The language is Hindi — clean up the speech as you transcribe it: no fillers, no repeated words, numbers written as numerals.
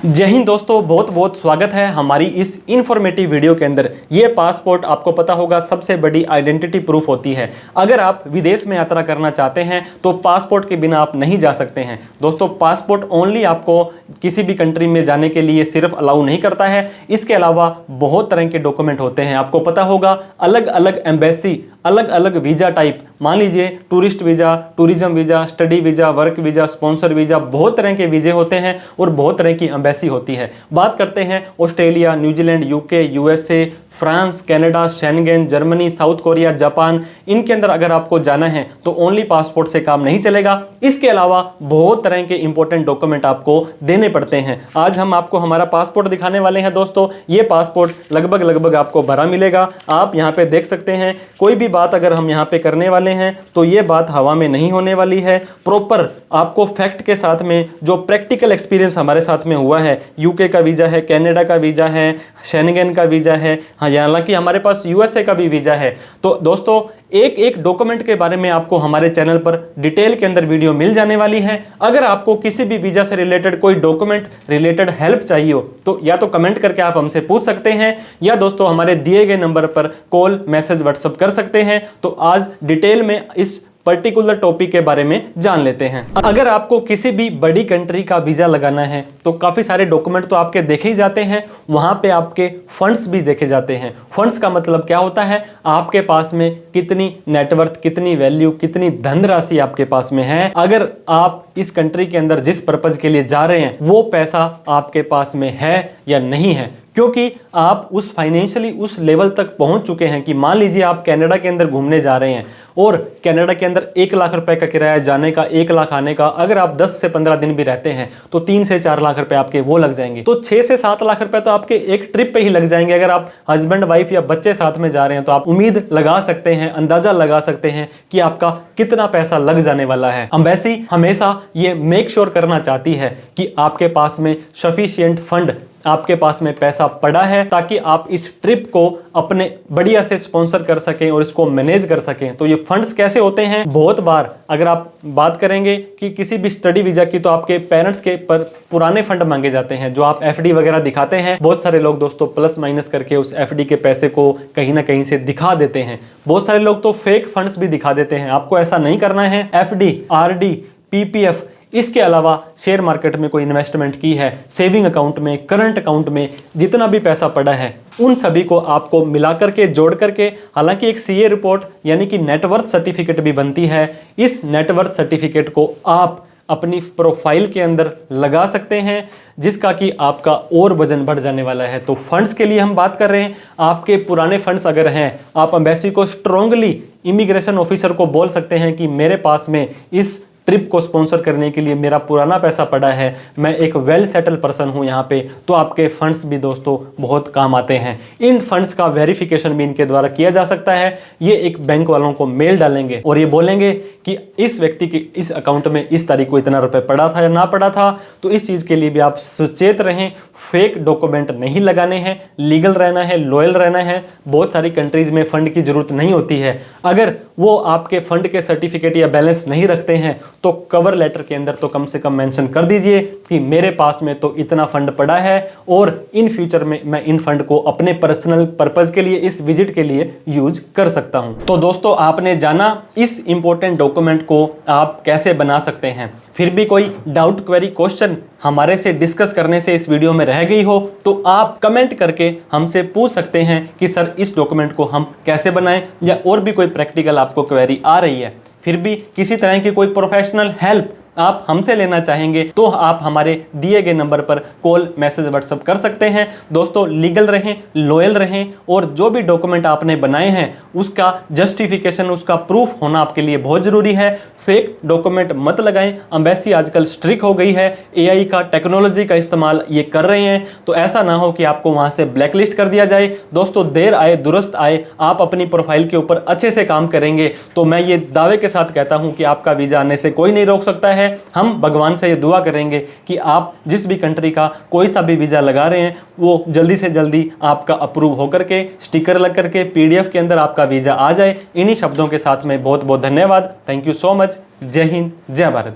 जय हिंद दोस्तों, बहुत बहुत स्वागत है हमारी इस इन्फॉर्मेटिव वीडियो के अंदर। ये पासपोर्ट आपको पता होगा सबसे बड़ी आइडेंटिटी प्रूफ होती है। अगर आप विदेश में यात्रा करना चाहते हैं तो पासपोर्ट के बिना आप नहीं जा सकते हैं। दोस्तों, पासपोर्ट ओनली आपको किसी भी कंट्री में जाने के लिए सिर्फ अलाउ नहीं करता है, इसके अलावा बहुत तरह के डॉक्यूमेंट होते हैं। आपको पता होगा अलग अलग एम्बेसी, अलग अलग वीजा टाइप, मान लीजिए tourist visa, tourism visa, study visa, work visa, sponsor visa, बहुत तरह के वीजे होते हैं और बहुत तरह की एम्बेसी होती है। बात करते हैं Australia, New Zealand, UK, USA, France, Canada, Schengen, Germany, south Korea, Japan, इनके अंदर अगर आपको जाना है तो ओनली पासपोर्ट से काम नहीं चलेगा। इसके अलावा बहुत तरह के इंपॉर्टेंट डॉक्यूमेंट आपको देने पड़ते हैं। आज हम आपको हमारा पासपोर्ट दिखाने वाले हैं। दोस्तों, ये पासपोर्ट लगभग आपको भरा मिलेगा। आप यहाँ पे देख सकते हैं, कोई भी बात अगर हम यहाँ पे करने वाले हैं तो ये बात हवा में नहीं होने वाली है। प्रॉपर आपको फैक्ट के साथ में जो प्रैक्टिकल एक्सपीरियंस हमारे साथ में हुआ है, यूके का वीजा है, कनाडा का वीजा है, शेंगेन का वीजा है, हाँ, हालांकि हमारे पास यूएसए का भी वीजा है। तो दोस्तों, एक एक डॉक्यूमेंट के बारे में आपको हमारे चैनल पर डिटेल के अंदर वीडियो मिल जाने वाली है। अगर आपको किसी भी वीजा से रिलेटेड कोई डॉक्यूमेंट रिलेटेड हेल्प चाहिए हो तो या तो कमेंट करके आप हमसे पूछ सकते हैं, या दोस्तों हमारे दिए गए नंबर पर कॉल, मैसेज, व्हाट्सएप कर सकते हैं। तो आज डिटेल में इस पर्टिकुलर टॉपिक के बारे में जान लेते हैं। अगर आपको किसी भी बड़ी कंट्री का वीजा लगाना है तो काफी सारे डॉक्यूमेंट तो आपके देखे ही जाते हैं, वहां पे आपके फंड्स भी देखे जाते हैं। फंड्स का मतलब क्या होता है, आपके पास में कितनी नेटवर्थ, कितनी वैल्यू, कितनी धनराशि आपके पास में है। अगर आप इस कंट्री के अंदर जिस पर्पज के लिए जा रहे हैं वो पैसा आपके पास में है या नहीं है, क्योंकि आप उस फाइनेंशियली उस लेवल तक पहुंच चुके हैं कि मान लीजिए आप कनाडा के अंदर घूमने जा रहे हैं और कनाडा के अंदर 1 लाख रुपए का किराया जाने का, 1 लाख आने का। अगर आप 10 से 15 दिन भी रहते हैं तो 3 से 4 लाख रुपए आपके वो लग जाएंगे। तो 6 से 7 लाख रुपए तो आपके एक ट्रिप पे ही लग जाएंगे। अगर आप हस्बैंड, वाइफ या बच्चे साथ में जा रहे हैं तो आप उम्मीद लगा सकते हैं, अंदाजा लगा सकते हैं कि आपका कितना पैसा लग जाने वाला है। एम्बेसी हमेशा ये मेक श्योर करना चाहती है कि आपके पास में सफिशिएंट फंड, आपके पास में पैसा पड़ा है, ताकि आप इस ट्रिप को अपने बढ़िया से स्पॉन्सर कर सकें और इसको मैनेज कर सकें। तो ये फंड्स कैसे होते हैं, बहुत बार अगर आप बात करेंगे कि किसी भी स्टडी वीजा की तो आपके पेरेंट्स के पर पुराने फंड मांगे जाते हैं, जो आप एफडी वगैरह दिखाते हैं। बहुत सारे लोग दोस्तों प्लस माइनस करके उस एफडी के पैसे को कहीं ना कहीं से दिखा देते हैं। बहुत सारे लोग तो फेक फंड्स भी दिखा देते हैं। आपको ऐसा नहीं करना है। एफडी, आरडी, पीपीएफ, इसके अलावा शेयर मार्केट में कोई इन्वेस्टमेंट की है, सेविंग अकाउंट में, करंट अकाउंट में जितना भी पैसा पड़ा है उन सभी को आपको मिला करके, जोड़ करके, हालांकि एक सीए रिपोर्ट यानी कि नेटवर्थ सर्टिफिकेट भी बनती है। इस नेटवर्थ सर्टिफिकेट को आप अपनी प्रोफाइल के अंदर लगा सकते हैं, जिसका कि आपका और वजन बढ़ जाने वाला है। तो फंड्स के लिए हम बात कर रहे हैं। आपके पुराने फंड्स अगर हैं, आप एम्बेसी को स्ट्रांगली, इमिग्रेशन ऑफिसर को बोल सकते हैं कि मेरे पास में इस ट्रिप को स्पॉन्सर करने के लिए मेरा पुराना पैसा पड़ा है, मैं एक वेल सेटल पर्सन हूं यहाँ पे, तो आपके फंड्स भी दोस्तों बहुत काम आते हैं। इन फंड्स का वेरिफिकेशन भी इनके द्वारा किया जा सकता है। ये एक बैंक वालों को मेल डालेंगे और ये बोलेंगे कि इस व्यक्ति के इस अकाउंट में इस तारीख को इतना रुपए पड़ा था या ना पड़ा था। तो इस चीज़ के लिए भी आप सचेत रहें। फेक डॉक्यूमेंट नहीं लगाने हैं, लीगल रहना है, लॉयल रहना है। बहुत सारी कंट्रीज में फंड की जरूरत नहीं होती है। अगर वो आपके फंड के सर्टिफिकेट या बैलेंस नहीं रखते हैं तो कवर लेटर के अंदर तो कम से कम मेंशन कर दीजिए कि मेरे पास में तो इतना फंड पड़ा है और इन फ्यूचर में मैं इन फंड को अपने पर्सनल पर्पस के लिए, इस विजिट के लिए यूज कर सकता हूं। तो दोस्तों, आपने जाना इस इंपॉर्टेंट डॉक्यूमेंट को आप कैसे बना सकते हैं। फिर भी कोई डाउट, क्वेरी, क्वेश्चन हमारे से डिस्कस करने से इस वीडियो में रह गई हो तो आप कमेंट करके हमसे पूछ सकते हैं कि सर इस डॉक्यूमेंट को हम कैसे बनाएं, या और भी कोई प्रैक्टिकल आपको क्वेरी आ रही है। फिर भी किसी तरह की कोई प्रोफेशनल हेल्प आप हमसे लेना चाहेंगे तो आप हमारे दिए गए नंबर पर कॉल, मैसेज, व्हाट्सएप कर सकते हैं। दोस्तों, लीगल रहें, लॉयल रहें और जो भी डॉक्यूमेंट आपने बनाए हैं उसका जस्टिफिकेशन, उसका प्रूफ होना आपके लिए बहुत जरूरी है। फेक डॉक्यूमेंट मत लगाएं। एम्बेसी आजकल स्ट्रिक्ट हो गई है, एआई का, टेक्नोलॉजी का इस्तेमाल ये कर रहे हैं, तो ऐसा ना हो कि आपको वहां से ब्लैकलिस्ट कर दिया जाए। दोस्तों, देर आए दुरुस्त आए, आप अपनी प्रोफाइल के ऊपर अच्छे से काम करेंगे तो मैं ये दावे के साथ कहता हूं कि आपका वीजा आने से कोई नहीं रोक सकता है। हम भगवान से ये दुआ करेंगे कि आप जिस भी कंट्री का कोई सा भी वीजा लगा रहे हैं वो जल्दी से जल्दी आपका अप्रूव होकर के, स्टिकर लग करके, पीडीएफ के अंदर आपका वीजा आ जाए। इन्हीं शब्दों के साथ में बहुत बहुत धन्यवाद। Thank you so much. जय हिंद, जय भारत।